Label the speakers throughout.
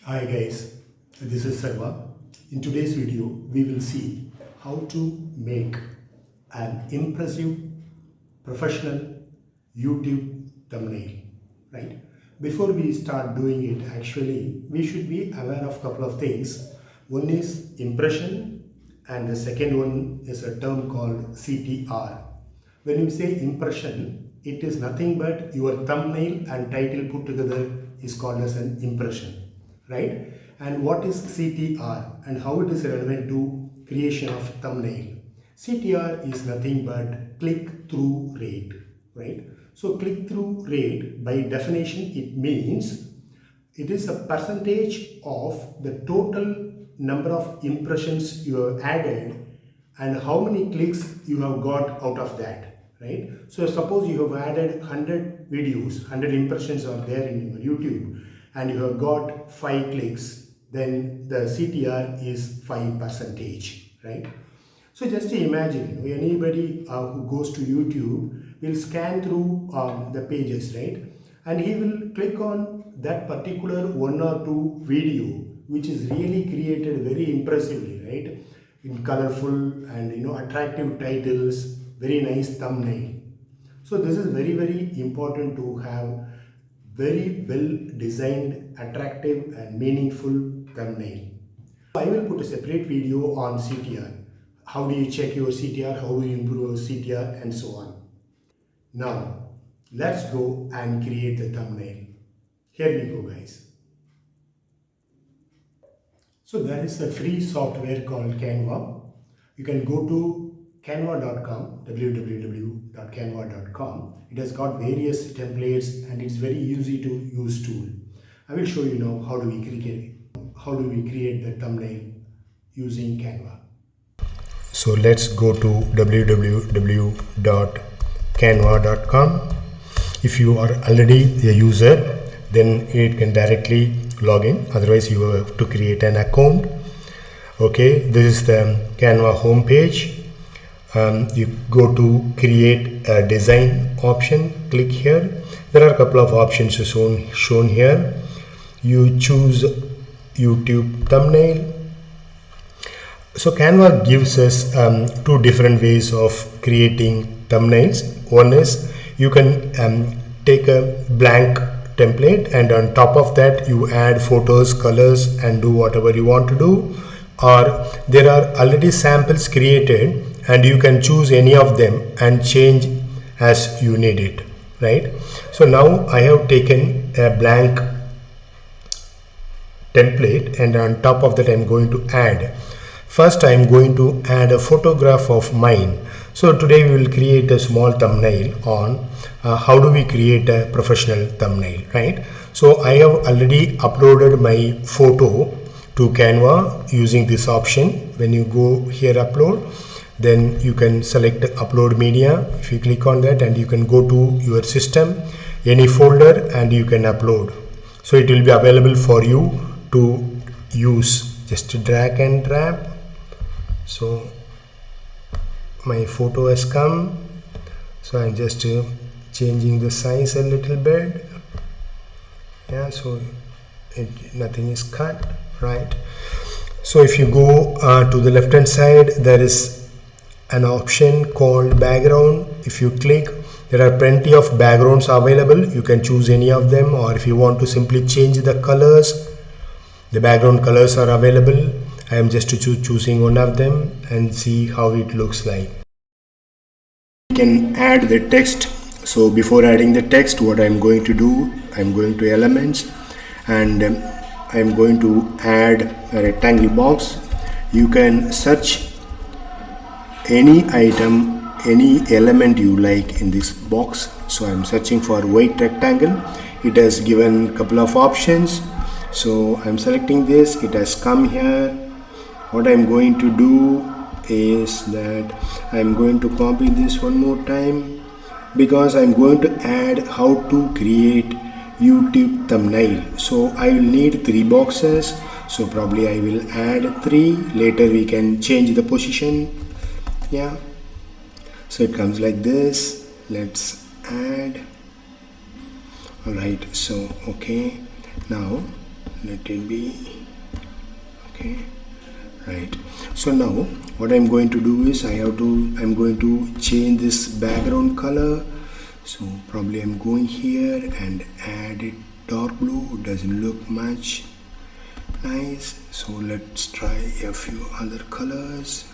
Speaker 1: Hi guys, this is Sarva. In today's video, we will see how to make an impressive professional YouTube thumbnail, right? Before we start doing it, actually, we should be aware of a couple of things. One is impression and the second one is a term called CTR. When you say impression, it is nothing but your thumbnail and title put together is called as an impression, right? And what is CTR and how it is relevant to creation of thumbnail? CTR is nothing but click-through rate, right? So click-through rate, by definition, it means it is a percentage of the total number of impressions you have added and how many clicks you have got out of that, right? So suppose you have added 100 videos, 100 impressions are there in your YouTube and you have got 5 clicks, then the CTR is 5%, right? So just imagine anybody who goes to YouTube will scan through the pages, right? And he will click on that particular one or two video which is really created very impressively, right? In colorful and attractive titles, very nice thumbnail. So this is very important to have very well designed, attractive and meaningful thumbnail. I will put a separate video on CTR. How do you check your CTR, how do you improve your CTR and so on. Now, let's go and create the thumbnail. Here we go guys. So there is a free software called Canva. You can go to canva.com, www.canva.com. It has got various templates and it's very easy to use tool. I will show you now how do we create the thumbnail using Canva. So let's go to www.canva.com. If you are already a user, then it can directly log in. Otherwise, you have to create an account. Okay, this is the Canva homepage. You go to create a design option. Click here. There are a couple of options shown here. You choose YouTube thumbnail. So Canva gives us two different ways of creating thumbnails. One is you can take a blank template and on top of that you add photos, colors and do whatever you want to do, or there are already samples created and you can choose any of them and change as you need it, right? So now I have taken a blank template and on top of that I'm going to add. First, I am going to add a photograph of mine. So today we will create a small thumbnail on how do we create a professional thumbnail, right? So I have already uploaded my photo to Canva using this option. When you go here upload, then you can select upload media. If you click on that and you can go to your system, any folder and you can upload. So it will be available for you to use. Just drag and drop. So my photo has come, so I'm just changing the size a little bit. Yeah, so nothing is cut, right? So if you go to the left hand side, there is an option called background. If you click, there are plenty of backgrounds available. You can choose any of them, or if you want to simply change the colors, the background colors are available. I am just choosing one of them and see how it looks like. You can add the text. So before adding the text, what I am going to do, I am going to elements and I am going to add a rectangle box. You can search any item, any element you like in this box. So I am searching for white rectangle. It has given a couple of options. So I'm selecting this. It has come here. What I'm going to do is that I'm going to copy this one more time because I'm going to add how to create YouTube thumbnail. So I will need 3 boxes. So probably I will add 3. Later we can change the position. Yeah. So it comes like this. Let's add. Alright. So okay. Now let it be. Okay, right. So now what I'm going to do is I'm going to change this background color. So probably I'm going here and add it dark blue. Doesn't look much nice, so let's try a few other colors.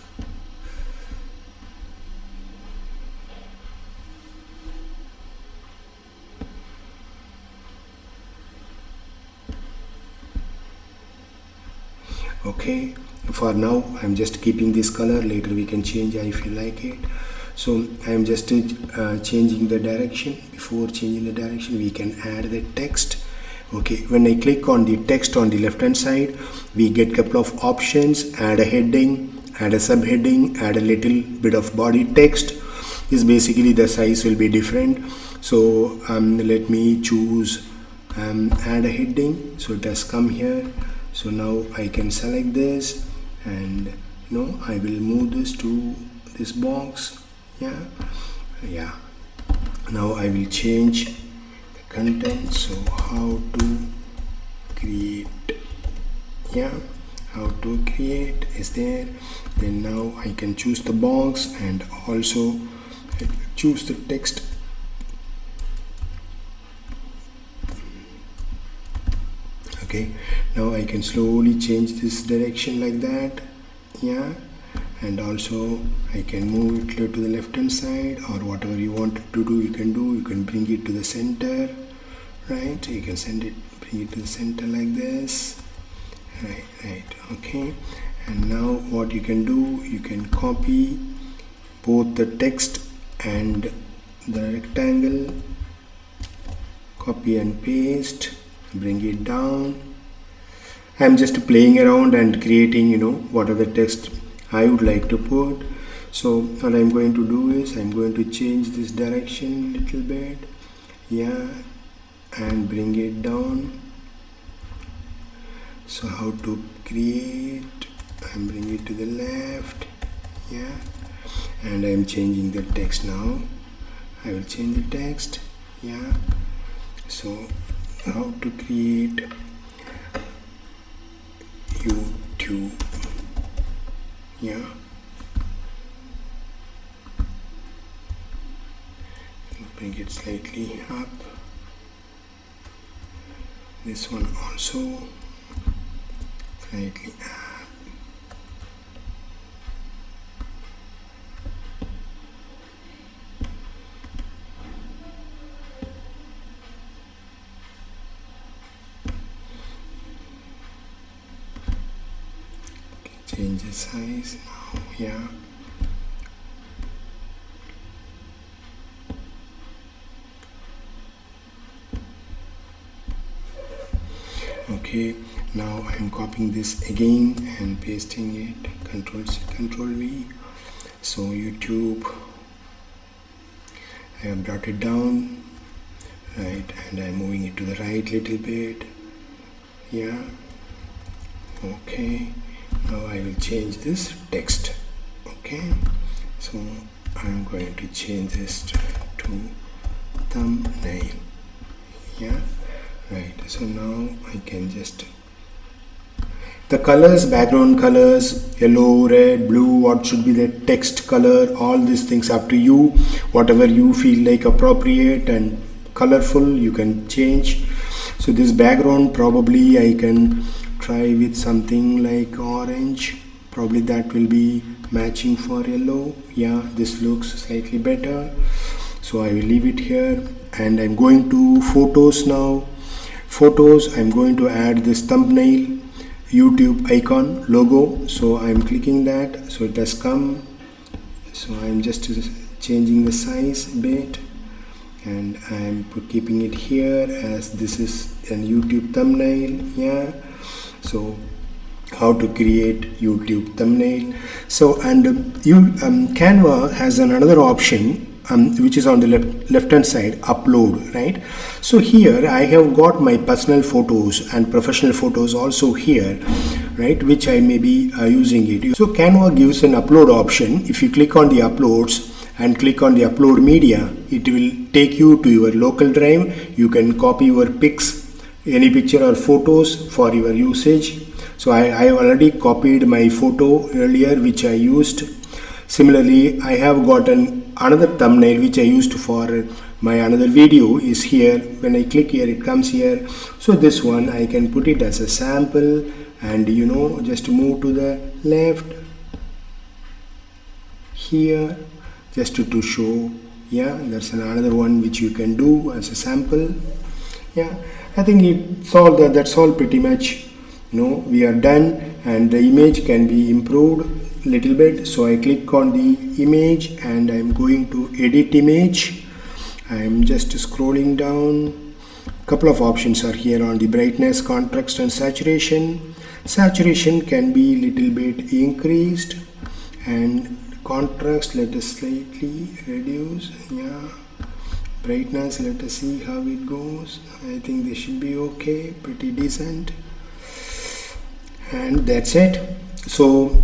Speaker 1: Okay, for now I'm just keeping this color. Later we can change if you like it. So I'm just changing the direction. Before changing the direction, we can add the text. Okay, when I click on the text on the left hand side, we get couple of options. Add a heading, add a subheading, add a little bit of body text. This basically the size will be different. So let me choose add a heading. So it has come here. So now I can select this, and I will move this to this box. Yeah. Now I will change the content. So how to create, how to create is there. Then now I can choose the box and also choose the text. Okay, now I can slowly change this direction like that. And also I can move it to the left hand side, or whatever you want to do, you can do. You can bring it to the center, right? You can bring it to the center like this, right. Okay, and now what you can do, you can copy both the text and the rectangle, copy and paste, bring it down. I'm just playing around and creating what are the text I would like to put. So what I'm going to do is I'm going to change this direction a little bit, and bring it down. So how to create, I'm bringing it to the left, and I'm changing the text now. I will change the text. So how to create YouTube, bring it slightly up. This one also slightly up. Change the size now, Okay, now I'm copying this again and pasting it. Control V. So YouTube, I have brought it down, right, and I'm moving it to the right little bit. Okay, now I will change this text. Okay, so I'm going to change this to thumbnail. Right, so now I can just, the colors, background colors, yellow, red, blue, what should be the text color, all these things up to you. Whatever you feel like appropriate and colorful, you can change. So this background, probably I can try with something like orange. Probably that will be matching for yellow. This looks slightly better. So I will leave it here, and I'm going to photos now. Photos, I'm going to add this thumbnail YouTube icon logo. So I'm clicking that, so it has come. So I'm just changing the size a bit, and I'm keeping it here as this is an YouTube thumbnail. So how to create YouTube thumbnail. So Canva has another option which is on the left hand side, upload, right? So here I have got my personal photos and professional photos also here, right, which I may be using it. So Canva gives an upload option. If you click on the uploads and click on the upload media, it will take you to your local drive. You can copy your pics any picture or photos for your usage. So I already copied my photo earlier which I used. Similarly, I have gotten another thumbnail which I used for my another video is here. When I click here, it comes here. So this one I can put it as a sample, and just move to the left here just to show. Yeah, that's another one which you can do as a sample. Yeah, I think it's all that's all pretty much. We are done, and the image can be improved little bit. So I click on the image and I'm going to edit image. I'm just scrolling down. Couple of options are here on the brightness, contrast and saturation. Saturation can be little bit increased, and contrast let us slightly reduce. Yeah, brightness let us see how it goes. I think this should be okay, pretty decent, and that's it. So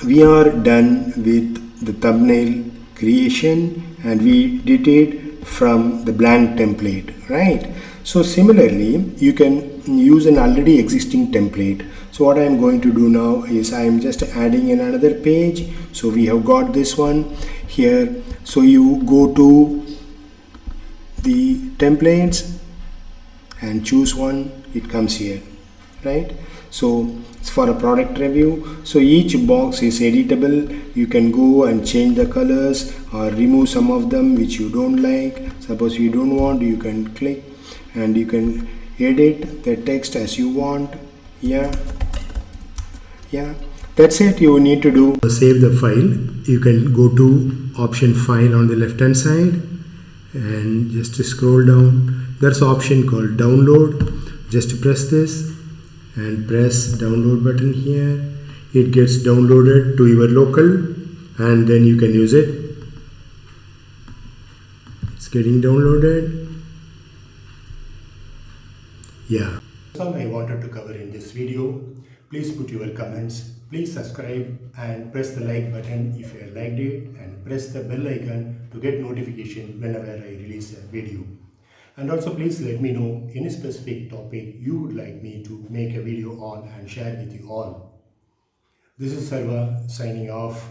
Speaker 1: we are done with the thumbnail creation, and we did it from the blank template, right? So similarly, you can use an already existing template. So what I am going to do now is I am just adding in another page. So we have got this one here. So you go to the templates and choose one. It comes here, right? So it's for a product review. So each box is editable. You can go and change the colors or remove some of them which you don't like. Suppose you don't want, you can click and you can edit the text as you want. Yeah, that's it. You need to do save the file. You can go to option file on the left hand side and just scroll down. There's an option called download. Just press this and press download button here. It gets downloaded to your local, and then you can use it. It's getting downloaded. Yeah, that's all I wanted to cover in this video. Please put your comments. Please subscribe and press the like button if you liked it, and press the bell icon to get notification whenever I release a video. And also please let me know any specific topic you would like me to make a video on and share with you all. This is Sarva signing off.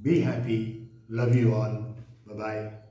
Speaker 1: Be happy. Love you all. Bye-bye.